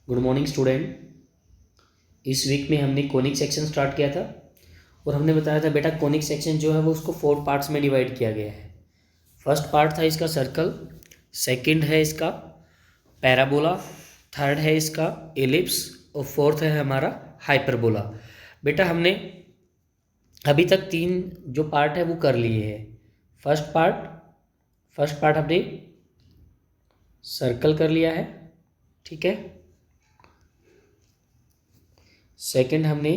Good morning student. इस week में हमने कोनिक सेक्शन स्टार्ट किया था और हमने बताया था बेटा कोनिक सेक्शन जो है वो उसको 4 पार्ट्स में डिवाइड किया गया है। फर्स्ट पार्ट था इसका सर्कल, सेकंड है इसका पैराबोला, थर्ड है इसका एलिप्स और फोर्थ है हमारा हाइपरबोला। बेटा हमने अभी तक 3 जो पार्ट है वो कर लिए हैं। फर्स्ट पार्ट हमने सर्कल कर लिया है, ठीक है। सेकंड हमने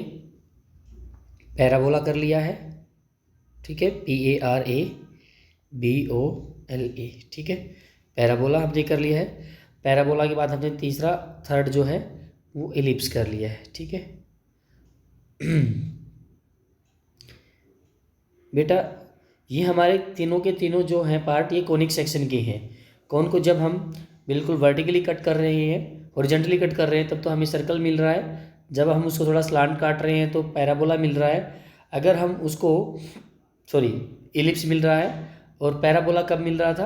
पैराबोला कर लिया है, ठीक है, PARABOLA, ठीक है। पैराबोला हमने कर लिया है। पैराबोला के बाद हमने थर्ड जो है वो एलिप्स कर लिया है, ठीक है। बेटा ये हमारे तीनों के तीनों जो हैं पार्ट ये कोनिक सेक्शन के हैं। कौन को जब हम बिल्कुल वर्टिकली कट कर रहे हैं, हॉरिजॉन्टली कट कर रहे हैं तब तो हमें सर्कल मिल रहा है, जब हम उसको थोड़ा स्लांट काट रहे हैं तो पैराबोला मिल रहा है। अगर हम उसको एलिप्स मिल रहा है। और पैराबोला कब मिल रहा था?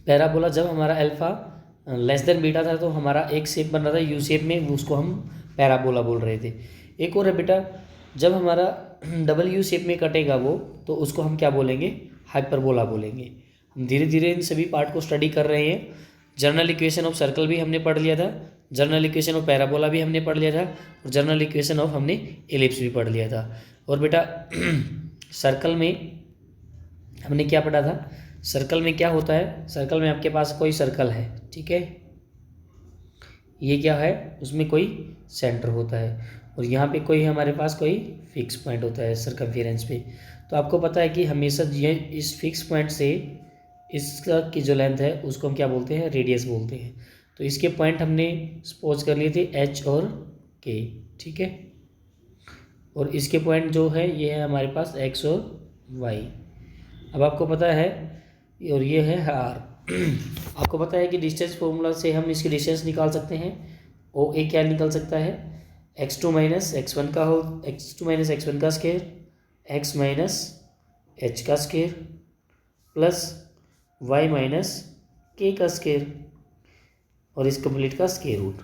पैराबोला जब हमारा अल्फा लेस देन बीटा था तो हमारा एक शेप बन रहा था यू शेप में, उसको हम पैराबोला बोल रहे थे। एक और है बेटा, जब हमारा डबल यू शेप में कटेगा वो तो उसको हम क्या बोलेंगे? हाइपरबोला बोलेंगे। हम धीरे धीरे इन सभी पार्ट को स्टडी कर रहे हैं। जनरल इक्वेशन ऑफ सर्कल भी हमने पढ़ लिया था, जनरल इक्वेशन ऑफ पैराबोला भी हमने पढ़ लिया था और जनरल इक्वेशन ऑफ हमने एलिप्स भी पढ़ लिया था। और बेटा सर्कल में हमने क्या पढ़ा था? सर्कल में क्या होता है? सर्कल में आपके पास कोई सर्कल है, ठीक है, ये क्या है, उसमें कोई सेंटर होता है और यहाँ पे कोई हमारे पास कोई फिक्स पॉइंट होता है सर्कमफेरेंस पे। तो आपको पता है कि हमेशा ये इस फिक्स पॉइंट से इसका की जो लेंथ है उसको हम क्या बोलते हैं? रेडियस बोलते हैं। तो इसके पॉइंट हमने सपोज कर लिए थे एच और के, ठीक है। और इसके पॉइंट जो है ये है हमारे पास एक्स और वाई। अब आपको पता है, और ये है आर। आपको पता है कि डिस्टेंस फॉर्मूला से हम इसकी डिस्टेंस निकाल सकते हैं। ओ ए क्या निकल सकता है? x2 माइनस x1 का स्केयर, x माइनस h का square plus y minus k का स्केयर और इस कंप्लीट का स्केयर रूट।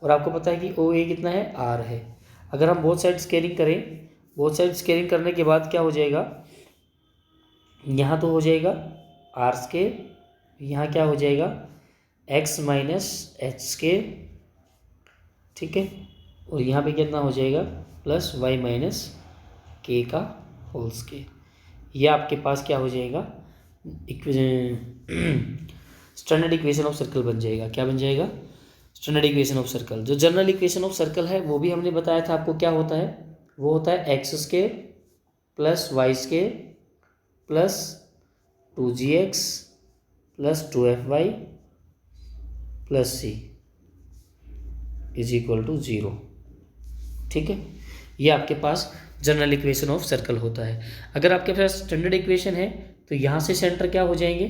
और आपको पता है कि ओ ए कितना है? r है। अगर हम बोथ साइड स्केयरिंग करें, बोथ साइड स्केयरिंग करने के बाद क्या हो जाएगा? यहाँ तो हो जाएगा आर स्केयर, यहाँ क्या हो जाएगा? x माइनस एच स्केयर, ठीक है। और यहाँ पे कितना हो जाएगा? प्लस y माइनस के का होल स्केयर। यह आपके पास क्या हो जाएगा? स्टैंडर्ड इक्वेशन ऑफ सर्कल बन जाएगा। क्या बन जाएगा? Standard equation of circle. जो जनरल इक्वेशन ऑफ सर्कल है वो भी हमने बताया था आपको क्या होता है? वो होता है x square plus y square plus 2gx plus 2fy plus c is equal to 0, ठीक है। ये आपके पास जनरल इक्वेशन ऑफ सर्कल होता है। अगर आपके पास स्टैंडर्ड इक्वेशन है तो यहाँ से सेंटर क्या हो जाएंगे?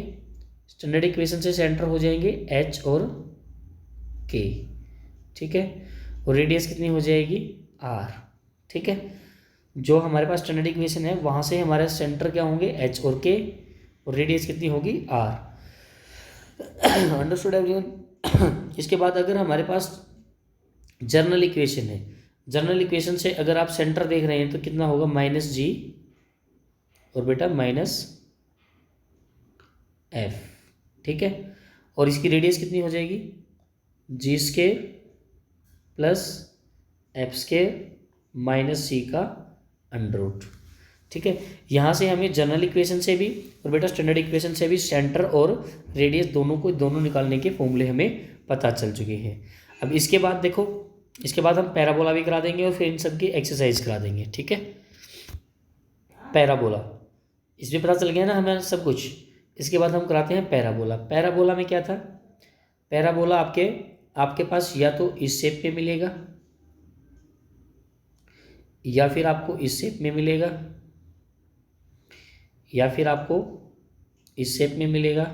स्टैंडर्ड इक्वेशन से सेंटर हो जाएंगे h और k, ठीक है। और रेडियस कितनी हो जाएगी? r, ठीक है। जो हमारे पास स्टैंडर्ड इक्वेशन है वहाँ से हमारे सेंटर क्या होंगे? h और k और रेडियस कितनी होगी? r। Understood everyone? इसके बाद अगर हमारे पास जनरल इक्वेशन है, जनरल इक्वेशन से अगर आप सेंटर देख रहे हैं तो कितना होगा? माइनस जी और बेटा माइनस एफ, ठीक है। और इसकी रेडियस कितनी हो जाएगी? G square plus F square minus C का अंडर रूट, ठीक है। यहाँ से हमें जनरल इक्वेशन से भी और बेटा स्टैंडर्ड इक्वेशन से भी सेंटर और रेडियस दोनों निकालने के फॉर्मूले हमें पता चल चुके हैं। अब इसके बाद देखो, इसके बाद हम पैराबोला भी करा देंगे और फिर इन सब की एक्सरसाइज करा देंगे, ठीक है। पैराबोला इसमें पता चल गया ना हमें सब कुछ। इसके बाद हम कराते हैं पैराबोला। पैराबोला में क्या था? पैराबोला आपके पास या तो इस शेप में मिलेगा या फिर आपको इस शेप में मिलेगा या फिर आपको इस शेप में मिलेगा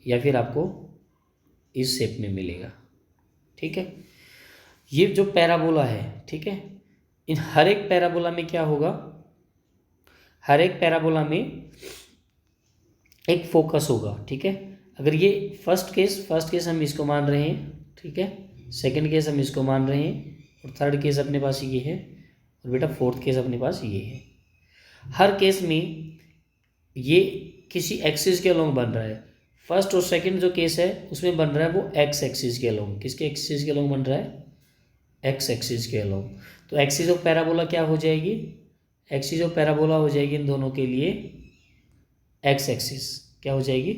या फिर आपको इस शेप में मिलेगा, ठीक है। ये जो पैराबोला है, ठीक है, इन हर एक पैराबोला में क्या होगा? हर एक पैराबोला में एक फोकस होगा, ठीक है। अगर ये फर्स्ट केस हम इसको मान रहे हैं, ठीक है, सेकंड केस हम इसको मान रहे हैं, और थर्ड केस अपने पास ये है, और बेटा फोर्थ केस अपने पास ये है। हर केस में ये किसी एक्सिस के अलोंग बन रहा है। फर्स्ट और सेकंड जो केस है उसमें बन रहा है वो एक्स एक्सिस के अलोंग। किसके एक्सिस के अलोंग बन रहा है? एक्स एक्सिस के अलोंग। तो एक्सिस ऑफ पैराबोला क्या हो जाएगी? एक्सिस ऑफ पैराबोला हो जाएगी इन दोनों के लिए एक्स एक्सिस। क्या हो जाएगी?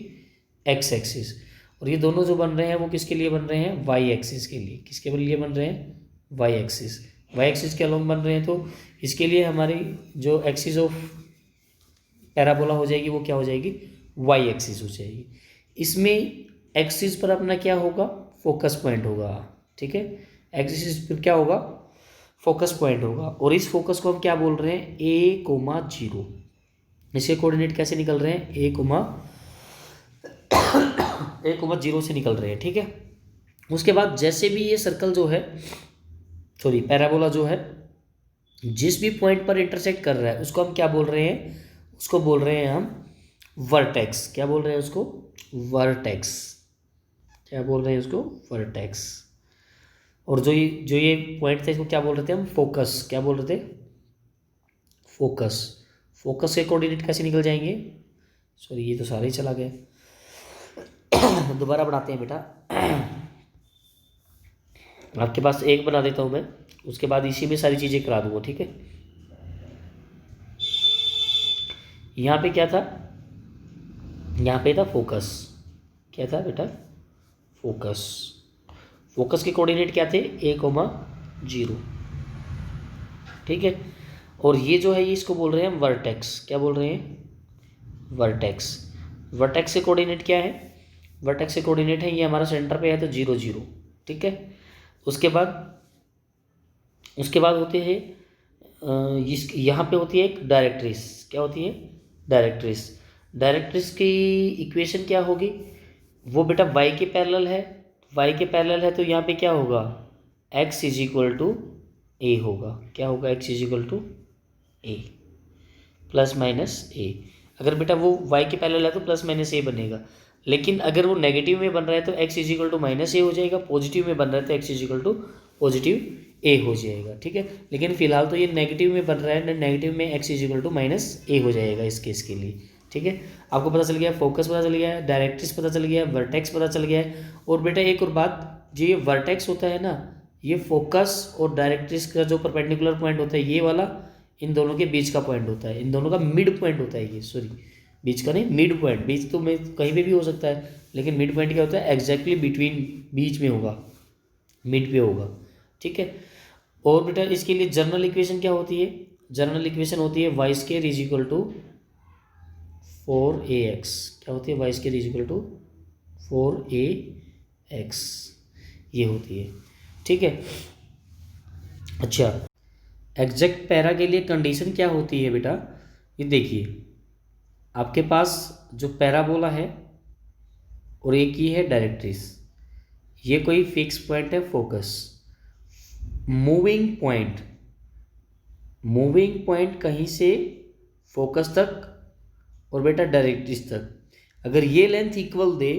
X axis. और ये दोनों जो बन रहे हैं वो किसके लिए बन रहे हैं? वाई एक्सिस के लिए। किसके लिए बन रहे हैं? Y axis. वाई एक्सिस के अलोंग बन रहे हैं, तो इसके लिए हमारी जो एक्सिस ऑफ पैराबोला हो जाएगी वो क्या हो जाएगी? वाई एक्सिस हो जाएगी। इसमें एक्सिस पर अपना क्या होगा? फोकस पॉइंट होगा। ठीक है, एक्सिस पर क्या होगा? फोकस पॉइंट होगा। और इस फोकस को हम क्या बोल रहे हैं? ए कोमा जीरो। इसके कोऑर्डिनेट कैसे निकल रहे हैं? ए कोमा जीरो से निकल रहे हैं। ठीक है, उसके बाद जैसे भी ये सर्कल जो है, सॉरी पैराबोला जो है, जिस भी पॉइंट पर इंटरसेक्ट कर रहा है उसको हम क्या बोल रहे हैं? उसको बोल रहे हैं हम वर्टेक्स। क्या बोल रहे हैं उसको? वर्टेक्स। क्या बोल रहे हैं उसको? वर्टेक्स। और जो ये पॉइंट था इसको क्या बोल रहे थे हम? फोकस। क्या बोल रहे थे? फोकस। फोकस के कोऑर्डिनेट कैसे निकल जाएंगे? सॉरी ये तो सारे ही चला गया, दोबारा बनाते हैं बेटा। आपके पास एक बना देता हूँ मैं, उसके बाद इसी में सारी चीज़ें करा दूंगा। ठीक है, यहाँ पे क्या था? यहाँ पे था फोकस। क्या था बेटा? फोकस। फोकस के कोऑर्डिनेट क्या थे? ए कोमा जीरो। ठीक है, और ये जो है ये इसको बोल रहे हैं हम वर्टेक्स। क्या बोल रहे हैं? वर्टेक्स। वर्टेक्स के कोऑर्डिनेट क्या है? वर्टेक्स के कोऑर्डिनेट है, ये हमारा सेंटर पे है तो 0 0। ठीक है, उसके बाद होते हैं इस यहाँ पे होती है एक डायरेक्ट्रिस। क्या होती है? डायरेक्ट्रिस। डायरेक्ट्रिस की इक्वेशन क्या होगी? वो बेटा वाई के पैरेलल है। वाई के पैरेलल है तो यहाँ पे क्या होगा? x is equal to A होगा। क्या होगा? x is equal to A plus minus A. अगर बेटा वो y के पैरेलल है तो प्लस माइनस ए बनेगा, लेकिन अगर वो नेगेटिव में बन रहा है तो x is equal to minus A हो जाएगा। पॉजिटिव में बन रहा है तो x is equal to positive A हो जाएगा। ठीक है, लेकिन फिलहाल तो ये नेगेटिव में बन रहा है, नेगेटिव में x is equal to minus A हो जाएगा इस केस के लिए। ठीक है, आपको पता चल गया, फोकस पता चल गया है, डायरेक्ट्रिस पता चल गया है, वर्टेक्स पता चल गया है। और बेटा एक और बात, जो ये वर्टेक्स होता है ना, ये फोकस और डायरेक्ट्रिस का जो परपेंडिकुलर पॉइंट होता है ये वाला, इन दोनों के बीच का पॉइंट होता है, इन दोनों का मिड पॉइंट होता है ये। सॉरी, बीच का नहीं, मिड पॉइंट। बीच तो में कहीं पे भी हो सकता है, लेकिन मिड पॉइंट क्या होता है? एग्जैक्टली बिटवीन, बीच में होगा, मिड पे होगा। ठीक है, और बेटा इसके लिए जनरल इक्वेशन क्या होती है? जनरल इक्वेशन होती है y square is equal to 4ax। क्या होती है? Y square is equal to 4ax, ये होती है। ठीक है, अच्छा, एग्जैक्ट पैरा के लिए कंडीशन क्या होती है बेटा? ये देखिए, आपके पास जो पैराबोला है और एक ही है डायरेक्ट्रिस, ये कोई फिक्स पॉइंट है फोकस। मूविंग पॉइंट कहीं से फोकस तक और बेटा डायरेक्ट्रिस तक, अगर ये लेंथ इक्वल दे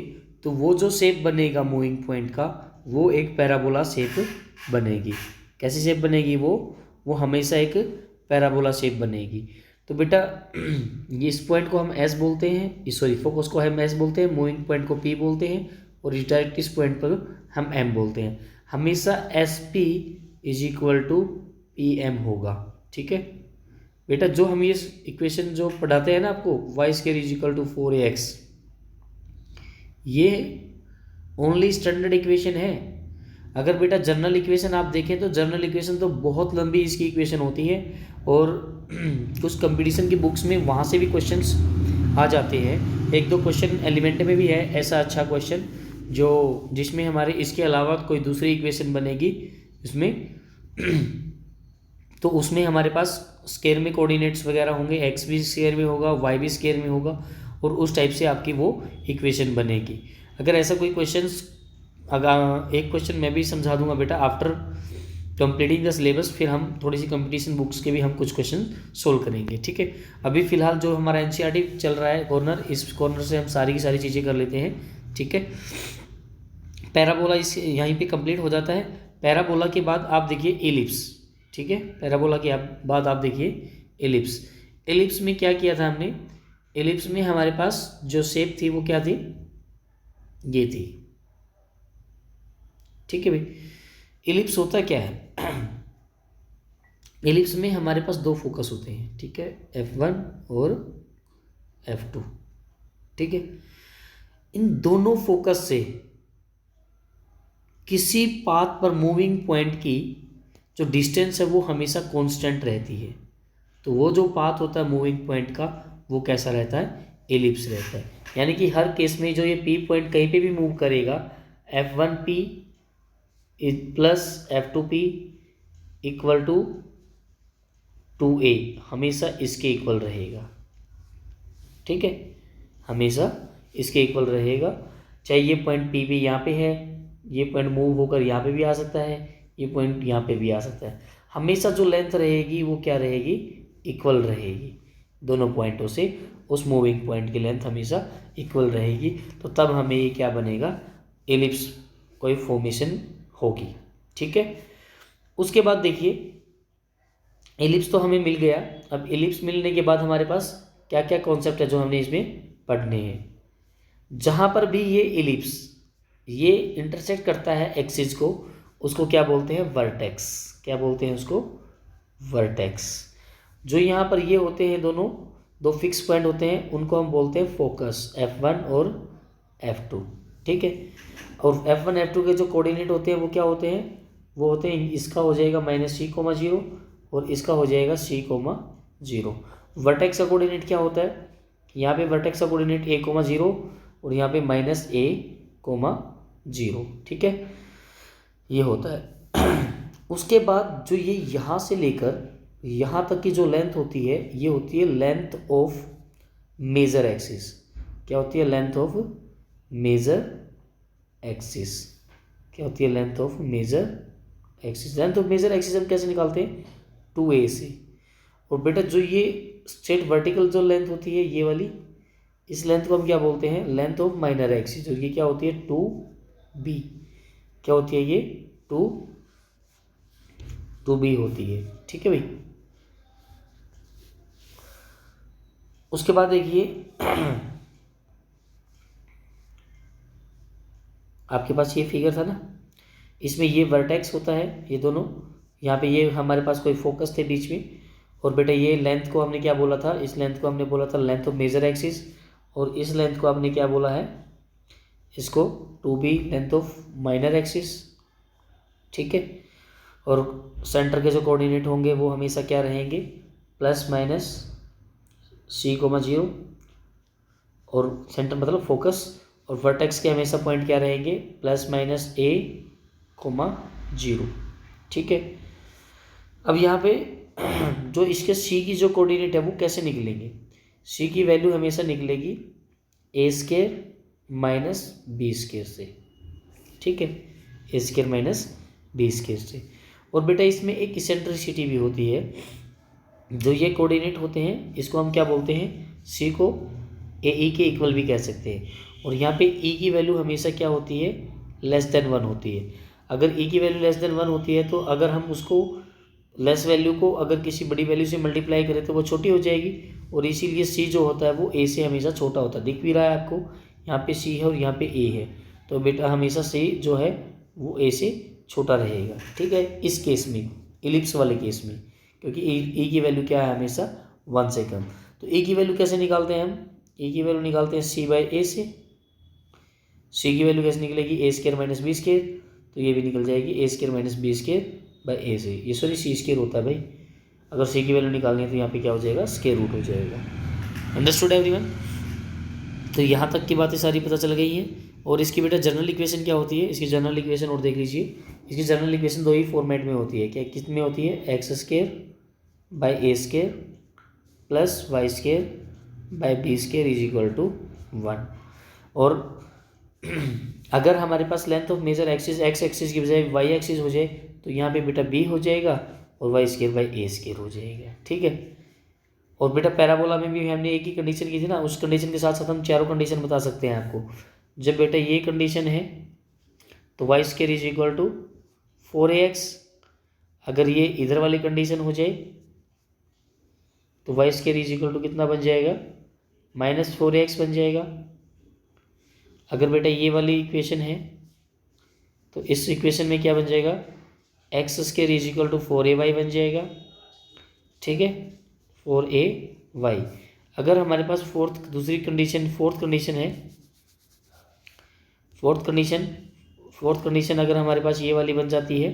तो वो जो शेप बनेगा मूविंग पॉइंट का, वो एक पैराबोला शेप बनेगी। कैसी शेप बनेगी? वो हमेशा एक पैराबोला शेप बनेगी। तो बेटा ये इस पॉइंट को हम एस बोलते हैं, सॉरी फोकस को हम एस बोलते हैं, मूविंग पॉइंट को पी बोलते हैं, और इस डायरेक्ट्रिस पॉइंट पर हम एम बोलते हैं। हमेशा S P is equal to P M होगा। ठीक है बेटा, जो हम ये इक्वेशन जो पढ़ाते हैं ना आपको, y square is equal to 4ax, ये ओनली स्टैंडर्ड इक्वेशन है। अगर बेटा जनरल इक्वेशन आप देखें तो जनरल इक्वेशन तो बहुत लंबी इसकी इक्वेशन होती है, और कुछ कंपटीशन की बुक्स में वहाँ से भी क्वेश्चंस आ जाते हैं। एक दो क्वेश्चन एलिमेंट में भी है ऐसा अच्छा क्वेश्चन, जो जिसमें हमारे इसके अलावा कोई दूसरी इक्वेशन बनेगी इसमें तो उसमें हमारे पास स्क्वायर में कोऑर्डिनेट्स वगैरह होंगे, एक्स भी स्क्वायर में होगा, वाई भी स्क्वायर में होगा, और उस टाइप से आपकी वो इक्वेशन बनेगी। अगर ऐसा कोई क्वेश्चंस, अगर एक क्वेश्चन मैं भी समझा दूंगा बेटा आफ्टर कंप्लीटिंग द सिलेबस, फिर हम थोड़ी सी कंपटीशन बुक्स के भी हम कुछ क्वेश्चन सोल्व करेंगे। ठीक है, अभी फिलहाल जो हमारा एनसीईआरटी चल रहा है कॉर्नर, इस कॉर्नर से हम सारी की सारी चीज़ें कर लेते हैं। ठीक है, पैराबोला इस यहीं पे कंप्लीट हो जाता है। पैराबोला के बाद आप देखिए एलिप्स, ठीक है, पैराबोला के बाद आप देखिए एलिप्स। एलिप्स में क्या किया था हमने, एलिप्स में हमारे पास जो शेप थी वो क्या थी, ये थी, ठीक है भाई। एलिप्स होता क्या है, एलिप्स में हमारे पास दो फोकस होते हैं, ठीक है, F1 और F2, ठीक है। इन दोनों फोकस से किसी पाथ पर मूविंग पॉइंट की जो डिस्टेंस है वो हमेशा कांस्टेंट रहती है। तो वो जो पाथ होता है मूविंग पॉइंट का वो कैसा रहता है, एलिप्स रहता है। यानी कि हर केस में जो ये P पॉइंट कहीं पे भी मूव करेगा, F1P plus F2P equal to 2A हमेशा इसके इक्वल रहेगा, ठीक है, हमेशा इसके इक्वल रहेगा। चाहे ये पॉइंट P भी यहाँ पे है, ये पॉइंट मूव होकर यहाँ पे भी आ सकता है, ये पॉइंट यहाँ पे भी आ सकता है, हमेशा जो लेंथ रहेगी वो क्या रहेगी, इक्वल रहेगी। दोनों पॉइंटों से उस मूविंग पॉइंट की लेंथ हमेशा इक्वल रहेगी। तो तब हमें ये क्या बनेगा, एलिप्स कोई फॉर्मेशन होगी, ठीक है। उसके बाद देखिए एलिप्स तो हमें मिल गया। अब एलिप्स मिलने के बाद हमारे पास क्या क्या कॉन्सेप्ट है जो हमने इसमें पढ़ने हैं। जहाँ पर भी ये एलिप्स ये इंटरसेक्ट करता है एक्सिस को, उसको क्या बोलते हैं, वर्टेक्स। क्या बोलते हैं उसको, वर्टेक्स। जो यहाँ पर ये होते हैं दोनों दो फिक्स पॉइंट होते हैं, उनको हम बोलते हैं फोकस, F1 और F2, ठीक है। और F1 F2 के जो कोऑर्डिनेट होते हैं वो क्या होते हैं, वो होते हैं, इसका हो जाएगा -c,0 और इसका हो जाएगा c,0। वर्टेक्स का कोऑर्डिनेट क्या होता है, यहाँ पे वर्टेक्स का कोऑर्डिनेट a,0 और यहाँ पे -a,0, ठीक है, ये होता है। उसके बाद जो ये यहाँ से लेकर यहाँ तक की जो लेंथ होती है ये होती है लेंथ ऑफ मेजर एक्सिस। क्या होती है, लेंथ ऑफ मेजर एक्सिस। क्या होती है, length of major axis. Length of major axis हम कैसे निकालते हैं, 2A से। और बेटा जो ये स्ट्रेट वर्टिकल जो लेंथ होती है ये वाली, इस लेंथ को हम क्या बोलते हैं, लेंथ ऑफ माइनर एक्सिस। और ये क्या होती है, 2B। क्या होती है ये, 2B होती है, ठीक है भाई। उसके बाद देखिए आपके पास ये फिगर था ना, इसमें ये वर्टेक्स होता है, ये दोनों, यहाँ पे ये हमारे पास कोई फोकस थे बीच में। और बेटा ये लेंथ को हमने क्या बोला था, इस लेंथ को हमने बोला था लेंथ ऑफ मेजर एक्सिस, और इस लेंथ को आपने क्या बोला है, इसको 2B length of minor axis, ठीक है। और सेंटर के जो कोऑर्डिनेट होंगे वो हमेशा क्या रहेंगे, ±c,0, और सेंटर मतलब फोकस। और वर्टेक्स के हमेशा पॉइंट क्या रहेंगे, ±a,0, ठीक है। अब यहाँ पे जो इसके C की जो कोऑर्डिनेट है वो कैसे निकलेंगे, C की वैल्यू हमेशा निकलेगी a² - b² से, ठीक है, a² - b² से। और बेटा इसमें एक इसेंट्रिसिटी भी होती है। जो ये कोऑर्डिनेट होते हैं इसको हम क्या बोलते हैं, C को AE के इक्वल भी कह सकते हैं। और यहाँ पे E की वैल्यू हमेशा क्या होती है, <1 होती है। अगर E की वैल्यू <1 होती है तो अगर हम उसको लेस वैल्यू को अगर किसी बड़ी वैल्यू से मल्टीप्लाई करें तो वो छोटी हो जाएगी। और इसीलिए C जो होता है वो A से हमेशा छोटा होता है। दिख भी रहा है आपको, यहाँ पे C है और यहाँ पे A है, तो बेटा हमेशा C जो है वो A से छोटा रहेगा, ठीक है, इस केस में, इलिप्स वाले केस में, क्योंकि E की वैल्यू क्या है, हमेशा 1 से कम। तो E की वैल्यू कैसे निकालते हैं हम, E की वैल्यू निकालते हैं C/A से। C की वैल्यू कैसे निकलेगी, a² - b², तो ये भी निकल जाएगी a² - b²/a से। ये सॉरी C² होता है भाई, अगर C की वैल्यू निकालनी है तो यहाँ पे क्या हो जाएगा, स्क्वायर रूट हो जाएगा। Understood everyone. तो यहाँ तक की बातें सारी पता चल गई हैं। और इसकी बेटा जनरल इक्वेशन क्या होती है, इसकी जनरल इक्वेशन और देख लीजिए। इसकी जनरल इक्वेशन दो ही फॉर्मेट में होती है, क्या किस में होती है, x² / a² + y² / b² = 1। और अगर हमारे पास length of major axis x axis की बजाय y एक्सिस हो जाए तो यहाँ पे बेटा b हो जाएगा और y² / a² हो जाएगा, ठीक है। और बेटा पैराबोला में भी हमने एक ही कंडीशन की थी ना, उस कंडीशन के साथ साथ हम चारों कंडीशन बता सकते हैं आपको। जब बेटा ये कंडीशन है तो y square is equal to 4ax। अगर ये इधर वाली कंडीशन हो जाए तो y square is equal to कितना बन जाएगा, -4ax बन जाएगा। अगर बेटा ये वाली इक्वेशन है तो इस इक्वेशन में क्या बन जाएगा, x square is equal to 4ay बन जाएगा। ठीक है, 4ay। अगर हमारे पास फोर्थ कंडीशन अगर हमारे पास ये वाली बन जाती है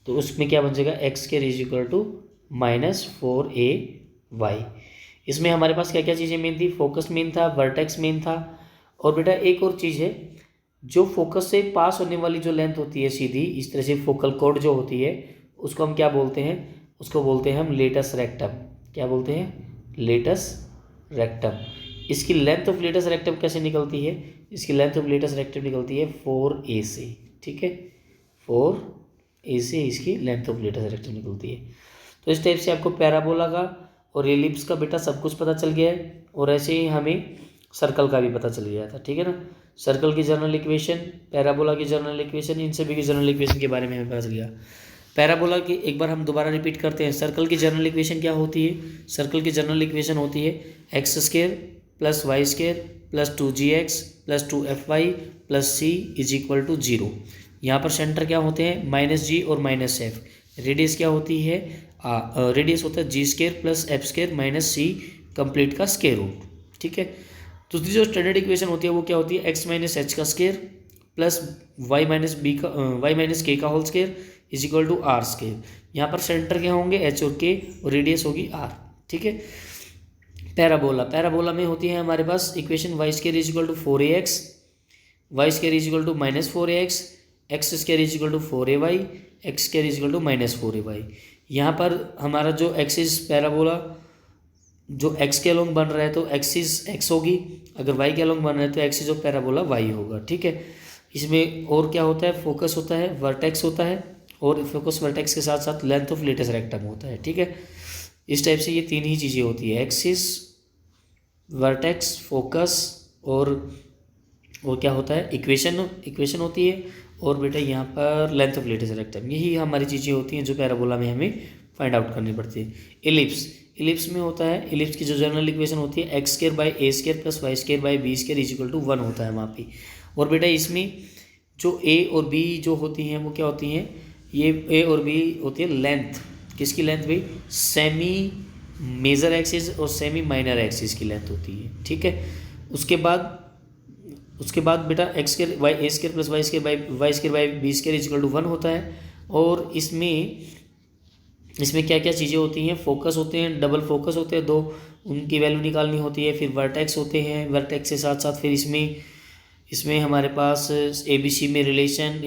तो उसमें क्या बन जाएगा, x square is equal to -4ay। इसमें हमारे पास क्या क्या चीज़ें मेन थी, फोकस मेन था, वर्टेक्स मेन था, और बेटा एक और चीज़ है, जो फोकस से पास होने वाली जो लेंथ होती है सीधी इस तरह से फोकल कोड जो होती है उसको हम क्या बोलते हैं, उसको बोलते हैं हम लेटस रेक्टम। क्या बोलते हैं, लेटस रेक्टम। इसकी लेंथ ऑफ लेटस रेक्टम कैसे निकलती है, इसकी लेंथ ऑफ लेटस रेक्टम निकलती है 4a से। ठीक है, 4a से इसकी लेंथ ऑफ लेटस रेक्टम निकलती है। तो इस टाइप से आपको पैराबोला का और एलिप्स का बेटा सब कुछ पता चल गया है, और ऐसे ही हमें सर्कल का भी पता चल गया था। ठीक है ना, सर्कल की जनरल इक्वेशन, पैराबोला की जनरल इक्वेशन, इन सभी की जनरल इक्वेशन के बारे में हमें पता चल गया। पैराबोला की एक बार हम दोबारा रिपीट करते हैं। सर्कल की जनरल इक्वेशन क्या होती है, सर्कल की जनरल इक्वेशन होती है x square plus y square plus 2gx plus 2fy plus c is equal to 0। यहाँ पर सेंटर क्या होते हैं, -g और -f। रेडियस क्या होती है, रेडियस होता है G square plus F square minus C complete का स्केयर रूट। ठीक है, दूसरी जो स्टैंडर्ड इक्वेशन होती है वो क्या होती है, एक्स माइनस एच का square plus y minus k का whole square is equal to r square. यहाँ पर सेंटर क्या होंगे, एच और के, और रेडियस होगी आर। ठीक है, पैराबोला में होती है हमारे पास equation Y square is equal to 4ax, Y square is equal to -4ax, X square is equal to 4ay, X square is equal to -4ay। यहाँ पर हमारा जो एक्सिस पैराबोला जो एक्स के अलोंग बन रहा है तो एक्सिस एक्स होगी, अगर वाई के अलोंग बन रहा है तो एक्सिस ऑफ पैराबोला वाई होगा। ठीक है, इसमें और क्या होता है, फोकस होता है, वर्टेक्स होता है, और फोकस वर्टेक्स के साथ साथ लेंथ ऑफ लेटस रेक्टम होता है। ठीक है, इस टाइप से ये तीन ही चीज़ें होती है, एक्सिस, वर्टेक्स, फोकस, और क्या होता है, इक्वेशन होती है, और बेटा यहाँ पर लेंथ ऑफ लेटस रेक्टम। यही हमारी चीज़ें होती हैं जो पैराबोला में हमें फाइंड आउट करनी पड़ती है। इलिप्स में होता है, इलिप्स की जो जनरल इक्वेशन होती है x square by a square plus y square by b square is equal to 1 होता है वहाँ पे। और बेटा इसमें जो ए और बी जो होती हैं वो क्या होती हैं, ये ए और बी होती है लेंथ, किसकी लेंथ भाई, सेमी मेजर एक्सिस और सेमी माइनर एक्सिस की लेंथ होती है। ठीक है, उसके बाद बेटा x square by a square plus y square by b square is equal to 1 होता है। और इसमें क्या क्या चीज़ें होती हैं, फोकस होते हैं, डबल फोकस होते हैं दो, उनकी वैल्यू निकालनी होती है, फिर वर्टेक्स होते हैं, वर्टेक्स के साथ साथ फिर इसमें हमारे पास ए बी सी में रिलेशन,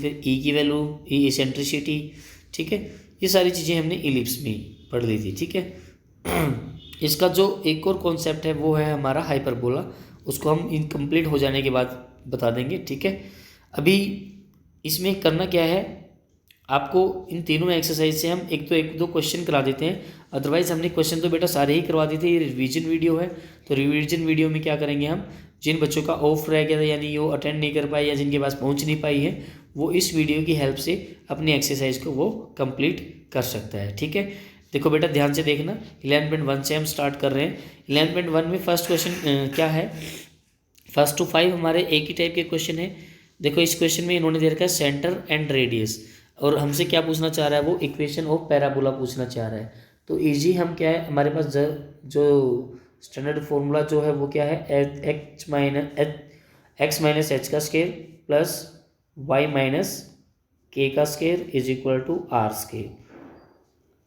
फिर ई की वैल्यू, ई एसेंट्रिसिटी। ठीक है, ये सारी चीज़ें हमने इलिप्स में पढ़ ली थी। ठीक है, इसका जो एक और कॉन्सेप्ट है वो है हमारा हाइपरबोला, उसको हम इनकम्प्लीट हो जाने के बाद बता देंगे। ठीक है, अभी इसमें करना क्या है, आपको इन तीनों एक्सरसाइज से हम एक दो क्वेश्चन करा देते हैं, अदरवाइज हमने क्वेश्चन तो बेटा सारे ही करवा दिए थे। ये रिवीजन वीडियो है, तो रिवीजन वीडियो में क्या करेंगे हम, जिन बच्चों का ऑफ रह गया था यानी वो अटेंड नहीं कर पाए या जिनके पास पहुंच नहीं पाई है, वो इस वीडियो की हेल्प से अपनी एक्सरसाइज को वो कंप्लीट कर सकता है। ठीक है, देखो बेटा ध्यान से देखना, 11.1 से हम स्टार्ट कर रहे हैं। 11.1 में फर्स्ट क्वेश्चन क्या है, 1 to 5 हमारे एक ही टाइप के क्वेश्चन है। देखो इस क्वेश्चन में इन्होंने दे रखा है सेंटर एंड रेडियस, और हमसे क्या पूछना चाह रहा है, वो इक्वेशन ऑफ पैराबोला पूछना चाह रहा है। तो इजी हम क्या है, हमारे पास जो स्टैंडर्ड फॉर्मूला जो है वो क्या है, एक्स माइनस एच का square plus y minus k का square is equal to r square.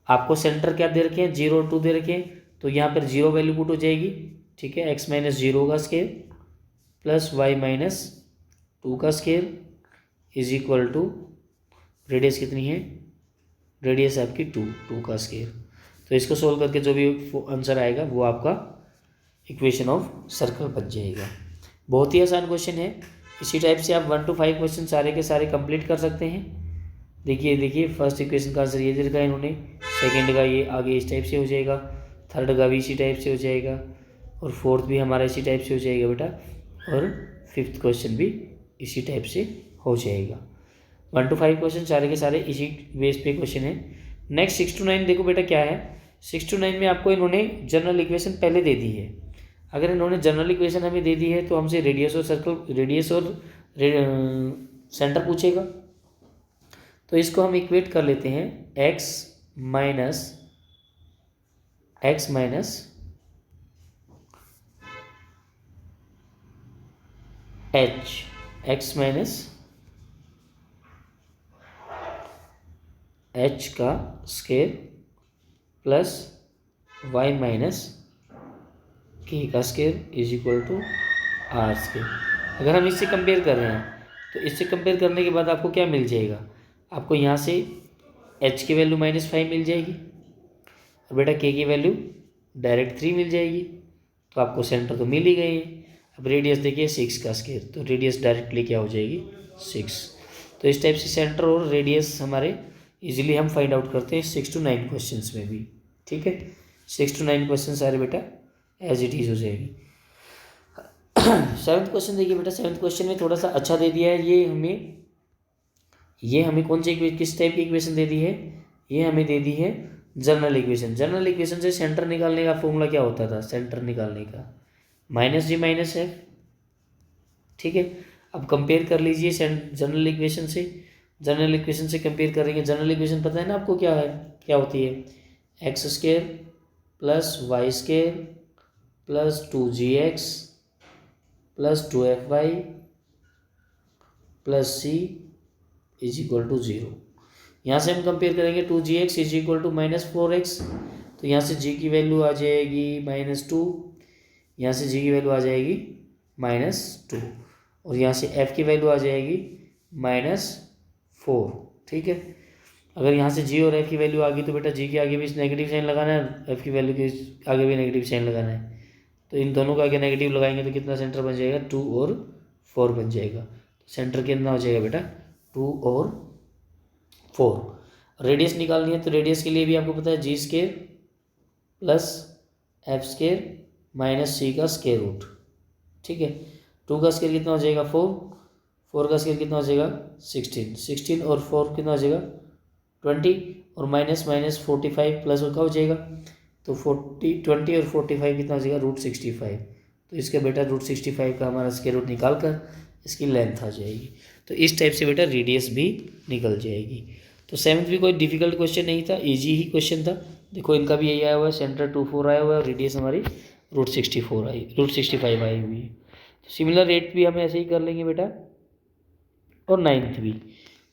आपको सेंटर क्या दे रखे हैं, 0 और 2 दे रखे हैं, तो यहाँ पर 0 वैल्यू पुट हो जाएगी। ठीक है, एक्स माइनस 0 का स्केयर प्लस वाई माइनस 2 का square is equal to, radius कितनी है, रेडियस आपकी 2 का स्केयर। तो इसको सोल्व करके जो भी आंसर आएगा वो आपका इक्वेशन ऑफ सर्कल बन जाएगा। बहुत ही आसान क्वेश्चन है, इसी टाइप से आप 1 to 5 क्वेश्चन सारे के सारे कंप्लीट कर सकते हैं। देखिए फर्स्ट इक्वेशन का आंसर ये दे रखा है इन्होंने, सेकंड का ये आगे इस टाइप से हो जाएगा, थर्ड का भी इसी टाइप से हो जाएगा, और फोर्थ भी हमारा इसी टाइप से हो जाएगा बेटा, और 5th क्वेश्चन भी इसी टाइप से हो जाएगा। 1 to 5 क्वेश्चन सारे के सारे इसी बेस पे क्वेश्चन है। नेक्स्ट 6 to 9 देखो बेटा क्या है। 6 to 9 में आपको इन्होंने जनरल इक्वेशन पहले दे दी है। अगर इन्होंने जनरल इक्वेशन हमें दे दी है तो हमसे रेडियस और सेंटर पूछेगा। तो इसको हम इक्वेट कर लेते हैं x माइनस h का square plus y minus k का square is equal to r square. अगर हम इससे कंपेयर कर रहे हैं तो इससे कंपेयर करने के बाद आपको क्या मिल जाएगा, आपको यहाँ से h की वैल्यू -5 मिल जाएगी और बेटा k की वैल्यू डायरेक्ट 3 मिल जाएगी। तो आपको सेंटर तो मिल ही गए हैं। अब रेडियस देखिए 6 का स्क्वायर, तो रेडियस डायरेक्टली क्या हो जाएगी 6। तो इस टाइप से सेंटर और रेडियस हमारे इजीली हम फाइंड आउट करते हैं 6 to 9 क्वेश्चंस में भी। ठीक है, 6 to 9 क्वेश्चन सारे बेटा एज इट इज़ हो जाएगी। 7th क्वेश्चन देखिए बेटा, 7th क्वेश्चन में थोड़ा सा अच्छा दे दिया है। ये हमें कौन सी किस टाइप की इक्वेशन दे दी है, ये हमें दे दी है जनरल इक्वेशन। जनरल इक्वेशन से सेंटर निकालने का फॉर्मूला क्या होता था, सेंटर निकालने का -g -f। ठीक है, अब कंपेयर कर लीजिए जनरल इक्वेशन से। जनरल इक्वेशन से कंपेयर करेंगे, जनरल इक्वेशन पता है ना आपको क्या है, क्या होती है, x square plus y square plus 2gx plus 2fy plus c is equal to 0। यहाँ से हम कंपेयर करेंगे 2gx is equal to -4x, तो यहाँ से g की वैल्यू आ जाएगी -2, यहाँ से g की वैल्यू आ जाएगी -2 और यहाँ से f की वैल्यू आ जाएगी -4। ठीक है, अगर यहाँ से g और f की वैल्यू आ गई तो बेटा g के आगे भी नेगेटिव साइन लगाना है, f की वैल्यू के आगे भी नेगेटिव साइन लगाना है। तो इन दोनों का आगे नेगेटिव लगाएंगे तो कितना सेंटर बन जाएगा, 2 और 4 बन जाएगा। तो सेंटर कितना हो जाएगा बेटा 2 और 4। रेडियस निकालनी है तो रेडियस के लिए भी आपको पता है g square plus f square minus c का स्क्वायर रूट। ठीक है, 2 का स्क्वायर कितना हो जाएगा 4 का स्क्वायर कितना हो जाएगा 16 और 4 कितना हो जाएगा 20 और -45 प्लस का हो जाएगा तो 20 और 45 कितना हो जाएगा √65। तो इसका बेटा √65 का हमारा स्क्वायर रूट निकाल कर इसकी लेंथ आ जाएगी। तो इस टाइप से बेटा रेडियस भी निकल जाएगी। तो 7th भी कोई डिफिकल्ट क्वेश्चन नहीं था, इजी ही क्वेश्चन था। देखो इनका भी यही आया हुआ है, सेंटर 2 4 आया हुआ है और रेडियस हमारी √65 आई हुई है। तो सिमिलर रेट भी हम ऐसे ही कर लेंगे बेटा। और 9th भी,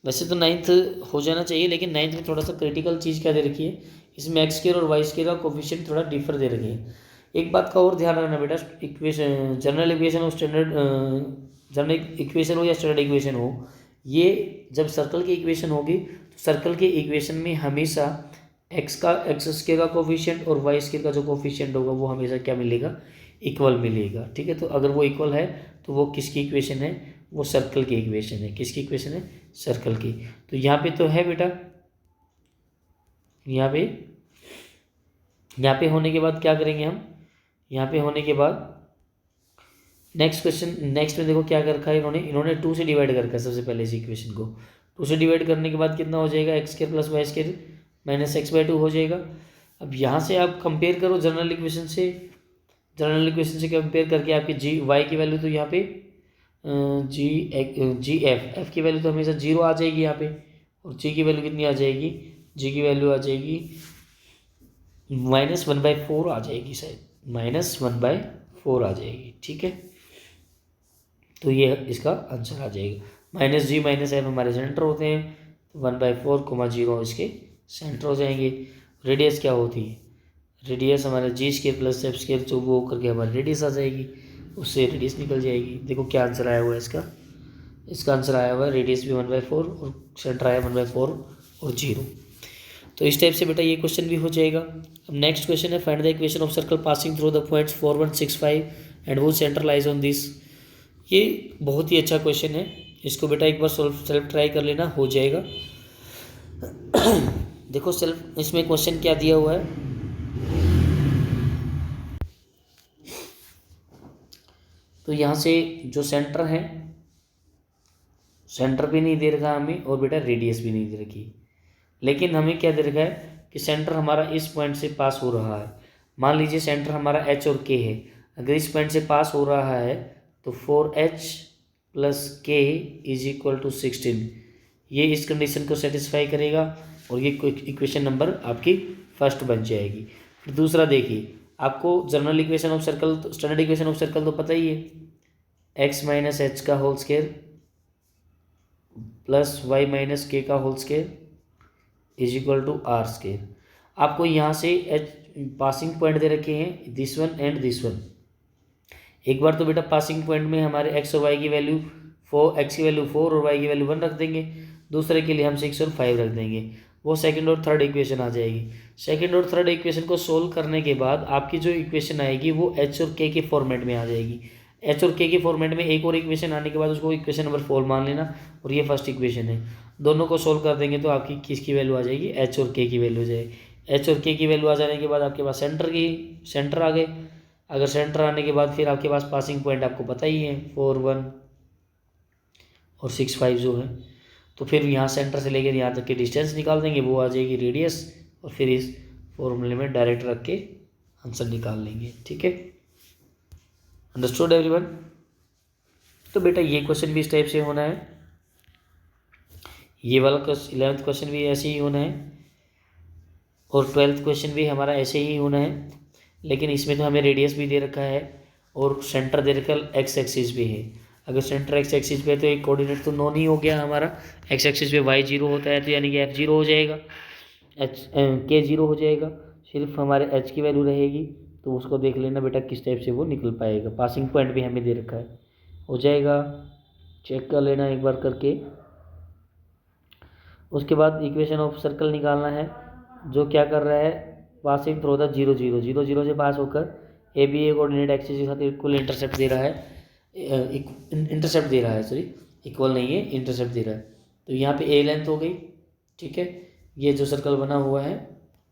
वैसे तो 9th हो जाना चाहिए लेकिन 9th में थोड़ा सा क्रिटिकल चीज़ क्या दे रखी है, इसमें एक्स स्क्वायर और वाई स्क्वायर का कोफिशिएंट थोड़ा डिफर दे रखे हैं। एक बात का और ध्यान रखना बेटा, इक्वेशन जनरल इक्वेशन हो जनरल इक्वेशन हो या स्टैंडर्ड इक्वेशन हो, ये जब सर्कल की इक्वेशन होगी तो सर्कल के इक्वेशन में हमेशा एक्स स्क्वायर का कोफिशिएंट और वाई स्क्वायर का जो कोफिशिएंट होगा वो हमेशा क्या मिलेगा, इक्वल मिलेगा। ठीक है, तो अगर वो इक्वल है तो वो किसकी इक्वेशन है, वो सर्कल की इक्वेशन है। किसकी इक्वेशन है, सर्कल की। तो यहाँ पे तो है बेटा, यहाँ पे होने के बाद क्या करेंगे हम, यहाँ पे होने के बाद नेक्स्ट में देखो क्या कर रखा है इन्होंने 2 से डिवाइड कर रखा है सबसे पहले इस इक्वेशन को। 2 से डिवाइड करने के बाद कितना हो जाएगा, x square plus y square -x/2 हो जाएगा। अब यहाँ से आप कंपेयर करो जनरल इक्वेशन से कंपेयर करके आपकी जी वाई की वैल्यू तो यहाँ पे एफ की वैल्यू तो हमेशा 0 आ जाएगी यहाँ पे, और जी की वैल्यू कितनी आ जाएगी, जी की वैल्यू आ जाएगी -1/4 आ जाएगी, शायद -1/4 आ जाएगी। ठीक है, तो ये इसका आंसर आ जाएगा। -g -f हमारे सेंटर होते हैं, 1/4 0 इसके सेंटर हो जाएंगे। रेडियस क्या होती है, रेडियस हमारा जी स्क्वायर प्लस एफ स्क्वायर जो वो करके हमारी रेडियस आ जाएगी, उससे रेडियस निकल जाएगी। देखो क्या आंसर आया हुआ है इसका आंसर आया हुआ है रेडियस भी 1/4 और सेंटर आया 1/4 और 0। तो इस टाइप से बेटा ये क्वेश्चन भी हो जाएगा। अब नेक्स्ट क्वेश्चन है, find the equation of circle passing through the points 4 1 6 5 and वो सेंटर लाइज ऑन दिस। ये बहुत ही अच्छा क्वेश्चन है, इसको बेटा एक बार सेल्फ ट्राई कर लेना, हो जाएगा। देखो सेल्फ इसमें क्वेश्चन क्या दिया हुआ है, तो यहाँ से जो सेंटर है, सेंटर भी नहीं दे रखा हमें और बेटा रेडियस भी नहीं दे रखी, लेकिन हमें क्या दे रखा है कि सेंटर हमारा इस पॉइंट से पास हो रहा है। मान लीजिए सेंटर हमारा एच और के है, अगर इस पॉइंट से पास हो रहा है तो 4h + k = 16, ये इस कंडीशन को सेटिस्फाई करेगा और ये इक्वेशन नंबर आपकी फर्स्ट बन जाएगी। फिर दूसरा देखिए, आपको general equation of circle, standard equation of circle तो पता ही है, x - h का whole square plus y - k का होल स्क्वायर = r²। आपको यहाँ से पासिंग पॉइंट दे रखे हैं, this one and this one. एक बार तो बेटा पासिंग पॉइंट में हमारे x और y की वैल्यू 4, x की वैल्यू 4 और y की वैल्यू 1 रख देंगे, दूसरे के लिए हम 6 और 5 रख देंगे, वो सेकंड और थर्ड इक्वेशन आ जाएगी। सेकंड और थर्ड इक्वेशन को सोल्व करने के बाद आपकी जो इक्वेशन आएगी वो h और k के फॉर्मेट में आ जाएगी। h और k के फॉर्मेट में एक और इक्वेशन आने के बाद उसको इक्वेशन नंबर 4 मान लेना, और ये फर्स्ट इक्वेशन है। दोनों को सोल्व कर देंगे तो आपकी किसकी वैल्यू आ जाएगी, h और k की वैल्यू आ जाएगी। h और k की वैल्यू आ जाने के बाद आपके पास सेंटर आ गए। अगर सेंटर आने के बाद फिर आपके पास पासिंग पॉइंट आपको पता ही है 4, 1 और 6, 5 जो है, तो फिर यहाँ सेंटर से लेकर यहाँ तक की डिस्टेंस निकाल देंगे, वो आ जाएगी रेडियस, और फिर इस फॉर्मूले में डायरेक्ट रख के आंसर निकाल लेंगे। ठीक है, अंडरस्टूड एवरीवन। तो बेटा ये क्वेश्चन भी इस टाइप से होना है, ये वाला 11th क्वेश्चन भी ऐसे ही होना है, और 12th क्वेश्चन भी हमारा ऐसे ही होना है, लेकिन इसमें तो हमें रेडियस भी दे रखा है और सेंटर दे रखा एक्स एक्सिस भी है। अगर सेंटर एक्स एक्सिस पे तो एक कोऑर्डिनेट तो नॉन ही हो गया हमारा, एक्स एक्सिस पे y 0 होता है तो यानी कि f 0 हो जाएगा, k 0 हो जाएगा, सिर्फ हमारे h की वैल्यू रहेगी। तो उसको देख लेना बेटा किस टाइप से वो निकल पाएगा। पासिंग पॉइंट भी हमें दे रखा है, हो जाएगा, चेक कर लेना एक बार करके। उसके बाद इक्वेशन ऑफ सर्कल निकालना है, जो क्या कर रहा है, पासिंग थ्रू द 0, 0, 0, 0 से पास होकर A B a coordinate axis के साथ इक्वल इंटरसेप्ट दे रहा है, इंटरसेप्ट दे रहा है, सॉरी इक्वल नहीं है, इंटरसेप्ट दे रहा है। तो यहाँ पे ए लेंथ हो गई, ठीक है, ये जो सर्कल बना हुआ है,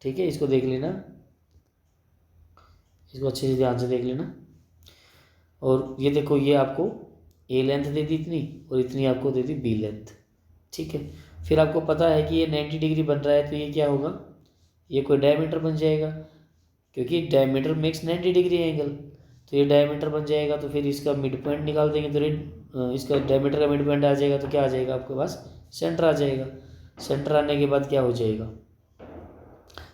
ठीक है, इसको देख लेना, इसको अच्छे से ध्यान से देख लेना। और ये देखो, ये आपको ए लेंथ दे दी इतनी, और इतनी आपको दे दी बी लेंथ, ठीक है। फिर आपको पता है कि ये 90 डिग्री बन रहा है, तो ये क्या होगा, ये कोई डायमीटर बन जाएगा, क्योंकि डायमीटर मेक्स 90 डिग्री एंगल, तो ये डायमीटर बन जाएगा। तो फिर इसका मिड पॉइंट निकाल देंगे, तो इसका डायमीटर का मिड पॉइंट आ जाएगा, तो क्या आ जाएगा आपके पास, सेंटर आ जाएगा। सेंटर आने के बाद क्या हो जाएगा,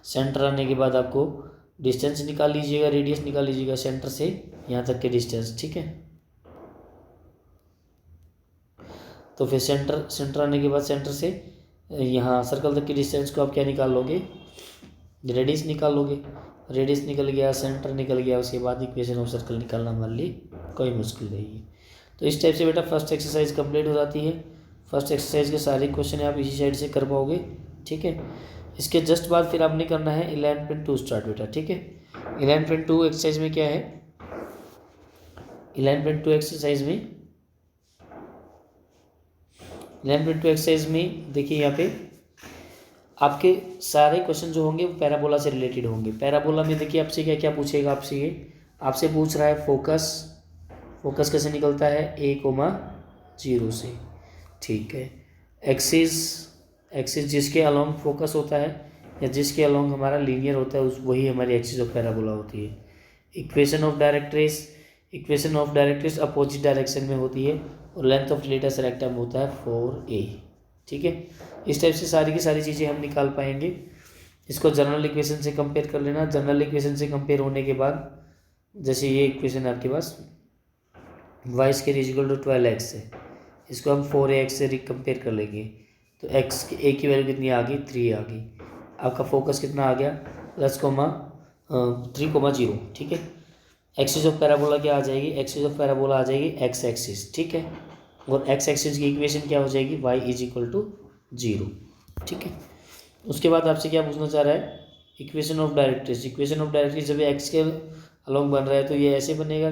सेंटर आने के बाद आपको डिस्टेंस निकाल लीजिएगा, रेडियस निकाल लीजिएगा सेंटर से यहाँ तक के डिस्टेंस, ठीक है। तो फिर सेंटर आने के बाद सेंटर से यहाँ सर्कल तक की डिस्टेंस को आप क्या निकाल लोगे, रेडियस निकाल लोगे। रेडियस निकल गया, सेंटर निकल गया, उसके बाद इक्वेशन ऑफ सर्कल निकालना हमारे लिए कोई मुश्किल नहीं है। तो इस टाइप से बेटा फर्स्ट एक्सरसाइज कंप्लीट हो जाती है। फर्स्ट एक्सरसाइज के सारे क्वेश्चन आप इसी साइड से कर पाओगे, ठीक है। इसके जस्ट बाद फिर आपने करना है 11.2 स्टार्ट बेटा, ठीक है। 11.2 एक्सरसाइज में क्या है, 11.2 एक्सरसाइज में देखिए, यहाँ पे आपके सारे क्वेश्चन जो होंगे वो पैराबोला से रिलेटेड होंगे। पैराबोला में देखिए आपसे क्या क्या पूछेगा, आपसे पूछ रहा है फोकस कैसे निकलता है, a,0 से, ठीक है। एक्सिस जिसके अलोंग फोकस होता है या जिसके अलोंग हमारा लीनियर होता है, वही हमारी एक्सिस ऑफ पैराबोला होती है। Equation of directrix opposite direction में होती है, और लेंथ ऑफ लेटस रेक्टम होता है 4a, ठीक है। इस टाइप से सारी की सारी चीज़ें हम निकाल पाएंगे। इसको जनरल इक्वेशन से कंपेयर कर लेना। जनरल इक्वेशन से कंपेयर होने के बाद, जैसे ये इक्वेशन है आपके पास y² = 12x है, इसको हम 4ax से कंपेयर कर लेंगे, तो x की a की वैल्यू कितनी आ गई, 3 आ गई। आपका फोकस कितना आ गया, +3,0, ठीक है। एक्सिस ऑफ पैराबोला क्या आ जाएगी, एक्सिस ऑफ पैराबोला आ जाएगी x एक्सिस, ठीक है। और x एक्सिस की इक्वेशन क्या हो जाएगी, y = 0, ठीक है। उसके बाद आपसे क्या पूछना चाह रहा है, इक्वेशन ऑफ डायरेक्ट्रिक्स जब एक्स के अलोंग बन रहा है तो ये ऐसे बनेगा,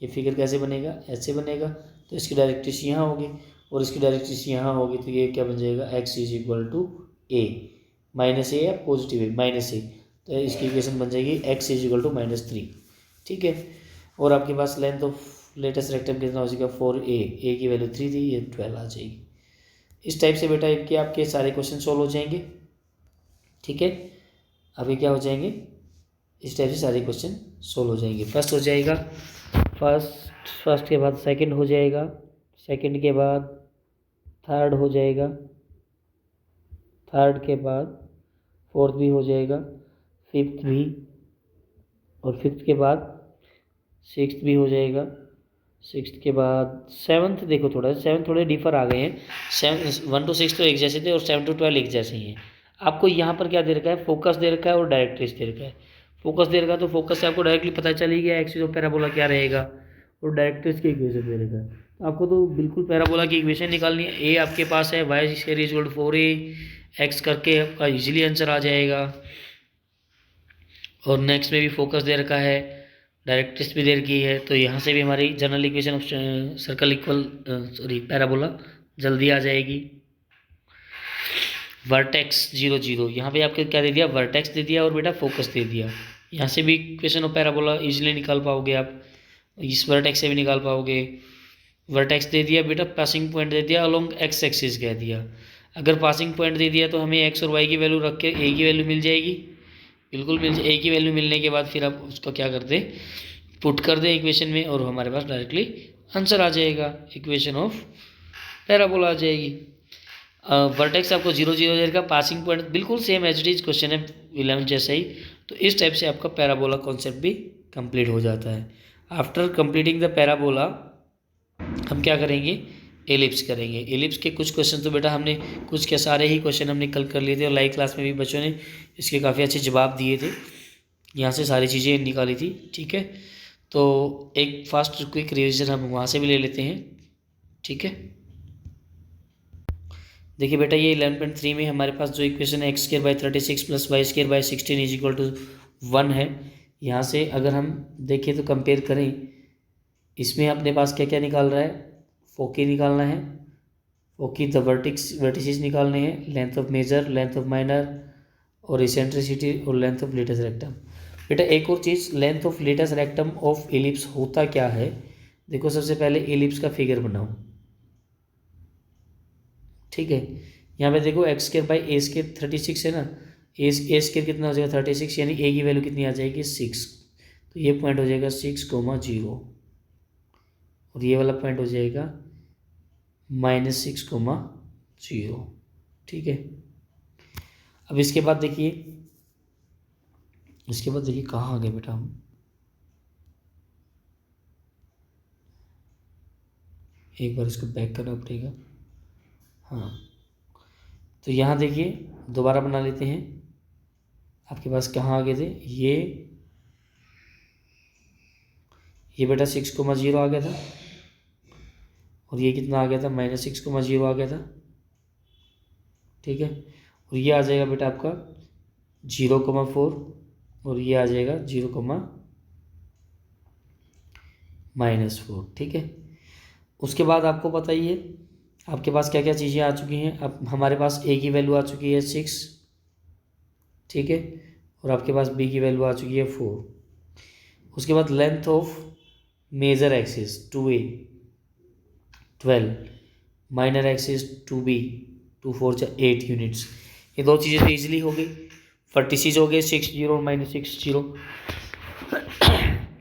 ये फिगर कैसे बनेगा, ऐसे बनेगा। तो इसकी डायरेक्ट्रिक्स यहाँ होगी और इसकी डायरेक्ट्रिक्स यहाँ होगी, तो ये क्या बन जाएगा, x = a, -a या पॉजिटिव है -a, तो इसकी इक्वेशन बन जाएगी x = -3, ठीक है। और आपके पास लेंथ ऑफ लेटेस्ट रेक्टम कितना हो जाएगा 4a, ए की वैल्यू 3 थी, ये 12 आ जाएगी। इस टाइप से बेटा इनके आपके सारे क्वेश्चन सोल्व हो जाएंगे। ठीक है, अभी क्या हो जाएंगे, इस टाइप से सारे क्वेश्चन सोल्व हो जाएंगे। फर्स्ट हो जाएगा, फर्स्ट के बाद सेकंड हो जाएगा, सेकंड के बाद थर्ड हो जाएगा, थर्ड के बाद फोर्थ भी हो जाएगा, फिफ्थ भी, और फिफ्थ के बाद सिक्स्थ भी हो जाएगा, सिक्स्थ के बाद सेवन्थ। देखो थोड़ा सेवन्थ थोड़े डिफर आ गए हैं, 1 to 6 तो एक जैसे थे और 7 to 12 एक जैसे ही हैं। आपको यहाँ पर क्या दे रखा है, फोकस दे रखा है और डायरेक्ट्रिक्स दे रखा है। फोकस दे रखा है तो फोकस से आपको डायरेक्टली पता चल ही गया एक्सिस ऑफ पैराबोला क्या रहेगा, और डायरेक्ट्रिक्स की इक्वेशन दे रखा है। तो आपको तो बिल्कुल पैराबोला की इक्वेशन निकालनी है। ए आपके पास है, y square is equal to 4a x करके आपका इजीली आंसर आ जाएगा। और नेक्स्ट में भी फोकस दे रखा है, डायरेक्ट्रिक्स भी दे रखी है, तो यहाँ से भी हमारी general equation of circle equal parabola जल्दी आ जाएगी। वर्टेक्स 0 0, यहाँ पे आपके क्या दे दिया, वर्टेक्स दे दिया और बेटा फोकस दे दिया। यहाँ से भी इक्वेशन ऑफ पैराबोला इजीली निकाल पाओगे आप, इस वर्टेक्स से भी निकाल पाओगे। वर्टेक्स दे दिया बेटा, पासिंग पॉइंट दे दिया, अलोंग एक्स एक्सिस कह दिया। अगर पासिंग पॉइंट दे दिया तो हमें एक्स और वाई की वैल्यू रख के ए की वैल्यू मिल जाएगी, बिल्कुल मिल जाए। ए की वैल्यू मिलने के बाद फिर आप उसको क्या कर दें, पुट कर दें इक्वेशन में, और हमारे पास डायरेक्टली आंसर आ जाएगा, इक्वेशन ऑफ पैराबोला आ जाएगी। वर्टेक्स आपको 0 0 देगा, पासिंग पॉइंट बिल्कुल same as it is question है 11 जैसा ही। तो इस टाइप से आपका पैराबोला कॉन्सेप्ट भी कंप्लीट हो जाता है। आफ्टर कंप्लीटिंग द पैराबोला हम क्या करेंगे, एलिप्स करेंगे। एलिप्स के कुछ क्वेश्चन तो बेटा हमने कुछ क्या सारे ही क्वेश्चन हमने कल कर लिए थे, और लाइव क्लास में भी बच्चों ने इसके काफ़ी अच्छे जवाब दिए थे, यहाँ से सारी चीज़ें निकाली थी। ठीक है, तो एक फास्ट क्विक रिविजन हम वहाँ से भी ले लेते हैं। ठीक है, देखिए बेटा ये 11.3 में हमारे पास जो इक्वेशन है एक्स स्क्वायर बाई 36 प्लस y square by 16 is equal to 1 है। यहाँ से अगर हम देखें तो कंपेयर करें, इसमें अपने पास क्या क्या निकाल रहा है, फोकी निकालना है, फोकी द वर्टिसेस निकालने हैं, length of major, length of minor, और इसेंट्रिसिटी, और लेंथ ऑफ लेटस रेक्टम। बेटा एक और चीज़, length of latus rectum of ellipse होता क्या है, देखो सबसे पहले एलिप्स का फिगर बनाओ। ठीक है, यहाँ पे देखो x square by A square 36 है ना, ए स्क्वायर कितना हो जाएगा 36, यानी ए की वैल्यू कितनी आ जाएगी 6। तो ये पॉइंट हो जाएगा 6,0, और ये वाला पॉइंट हो जाएगा -6,0। ठीक है, अब इसके बाद देखिए, कहाँ आ गए बेटा हम, एक बार इसको बैक करना पड़ेगा। हाँ, तो यहाँ देखिए दोबारा बना लेते हैं। आपके पास कहाँ आ गए थे, ये बेटा 6,0 आ गया था, और ये कितना आ गया था -6,0 आ गया था। ठीक है, और ये आ जाएगा बेटा आपका 0,4, और ये आ जाएगा 0,-4। ठीक है, उसके बाद आपको पता ही है आपके पास क्या क्या चीज़ें आ चुकी हैं। अब हमारे पास ए की वैल्यू आ चुकी है 6, ठीक है, और आपके पास बी की वैल्यू आ चुकी है 4। उसके बाद length of major axis 2a 12, minor axis 2b 2 4 8 units. ये दो चीज़ें तो ईजिली हो गई, वर्टिसेस हो गए 60 और -60।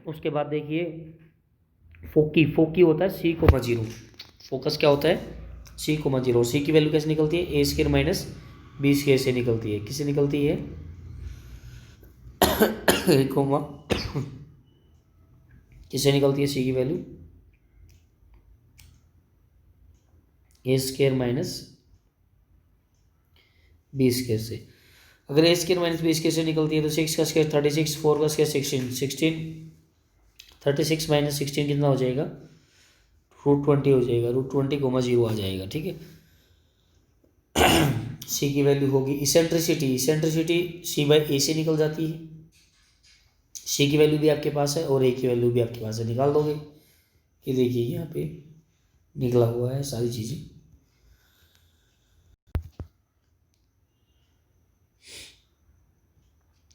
उसके बाद देखिए फोकी होता है C,0, फोकस क्या होता है C,0। सी की वैल्यू कैसे निकलती है, ए स्क्वायर माइनस बी स्क्वायर से निकलती है। किससे निकलती है किससे निकलती है सी की वैल्यू, ए स्क्वायर माइनस बी स्क्वायर से। अगर ए स्क्वायर माइनस बी स्क्वायर से निकलती है तो 6 का स्क्वायर 36, 4 का स्क्वायर 16, 36 माइनस 16 कितना हो जाएगा, √20 हो जाएगा, √20,0 आ जाएगा। ठीक है, सी की वैल्यू होगी इसेंट्रिसिटी सी बाई ए से निकल जाती है। सी की वैल्यू भी आपके पास है और ए की वैल्यू भी आपके पास है, निकाल दोगे। ये देखिए यहाँ पे निकला हुआ है सारी चीज़ें।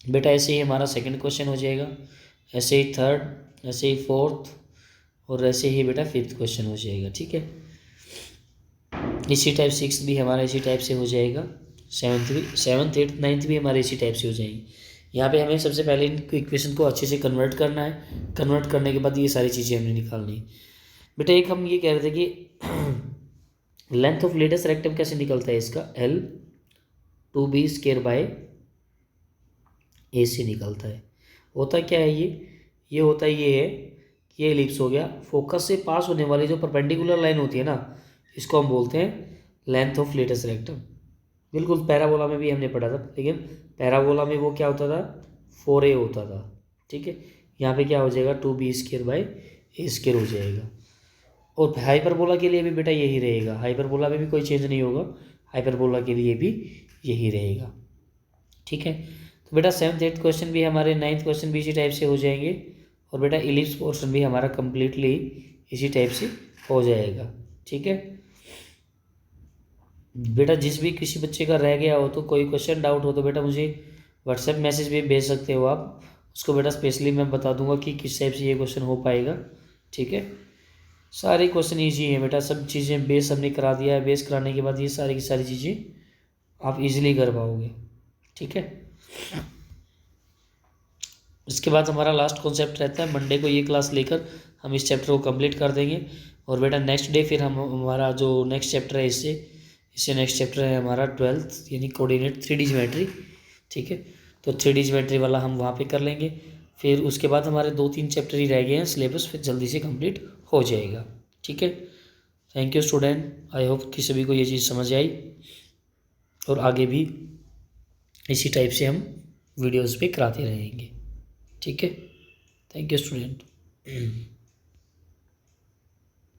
बेटा ऐसे ही हमारा सेकंड क्वेश्चन हो जाएगा, ऐसे ही थर्ड, ऐसे ही फोर्थ, और ऐसे ही बेटा 5th क्वेश्चन हो जाएगा। ठीक है, इसी टाइप 6 भी हमारा इसी टाइप से हो जाएगा, 7th 8th 9th भी हमारे इसी टाइप से हो जाएंगे। यहाँ पे हमें सबसे पहले इनको इक्वेशन को अच्छे से कन्वर्ट करना है, कन्वर्ट करने के बाद ये सारी चीज़ें हमने निकालनी है। बेटा एक हम ये कह रहे थे कि लेंथ ऑफ लेटेस्ट रेक्टम कैसे निकलता है इसका, L 2b² ए से निकलता है। होता क्या है ये होता ये है कि ये एलिप्स हो गया, फोकस से पास होने वाली जो परपेंडिकुलर लाइन होती है ना, इसको हम बोलते हैं लेंथ ऑफ लेटेस्ट रेक्टम। बिल्कुल पैराबोला में भी हमने पढ़ा था, लेकिन पैराबोला में वो क्या होता था, 4a होता था। ठीक है, यहाँ पे क्या हो जाएगा 2b² हो जाएगा। और हाइपरबोला के लिए भी बेटा यही रहेगा, हाइपरबोला में भी कोई चेंज नहीं होगा, हाइपरबोला के लिए भी यही रहेगा। ठीक है, तो बेटा 7th 8th क्वेश्चन भी हमारे, 9th क्वेश्चन भी इसी टाइप से हो जाएंगे, और बेटा इलिप्स पोर्शन भी हमारा कम्प्लीटली इसी टाइप से हो जाएगा। ठीक है बेटा, जिस भी किसी बच्चे का रह गया हो तो कोई क्वेश्चन डाउट हो तो बेटा मुझे व्हाट्सएप मैसेज भी भेज सकते हो आप, उसको बेटा स्पेशली मैं बता दूंगा कि किस टाइप से ये क्वेश्चन हो पाएगा। ठीक है, सारे क्वेश्चन ईजी हैं बेटा, सब चीज़ें बेस हमने करा दिया है, बेस कराने के बाद ये सारी की सारी चीज़ें आप इजीली कर पाओगे। ठीक है, इसके बाद हमारा लास्ट कॉन्सेप्ट रहता है, मंडे को ये क्लास लेकर हम इस चैप्टर को कंप्लीट कर देंगे, और बेटा नेक्स्ट डे फिर हम हमारा जो नेक्स्ट चैप्टर है इससे नेक्स्ट चैप्टर है हमारा 12th यानी कोऑर्डिनेट 3D ज्योमेट्री। ठीक है, तो 3D ज्योमेट्री वाला हम वहाँ पे कर लेंगे, फिर उसके बाद हमारे 2-3 चैप्टर ही रह गए हैं, सिलेबस फिर जल्दी से कंप्लीट हो जाएगा। ठीक है, thank you student, I hope कि सभी को ये चीज़ समझ आई, और आगे भी इसी टाइप से हम वीडियोज़ पे कराते रहेंगे। ठीक है, थैंक यू स्टूडेंट।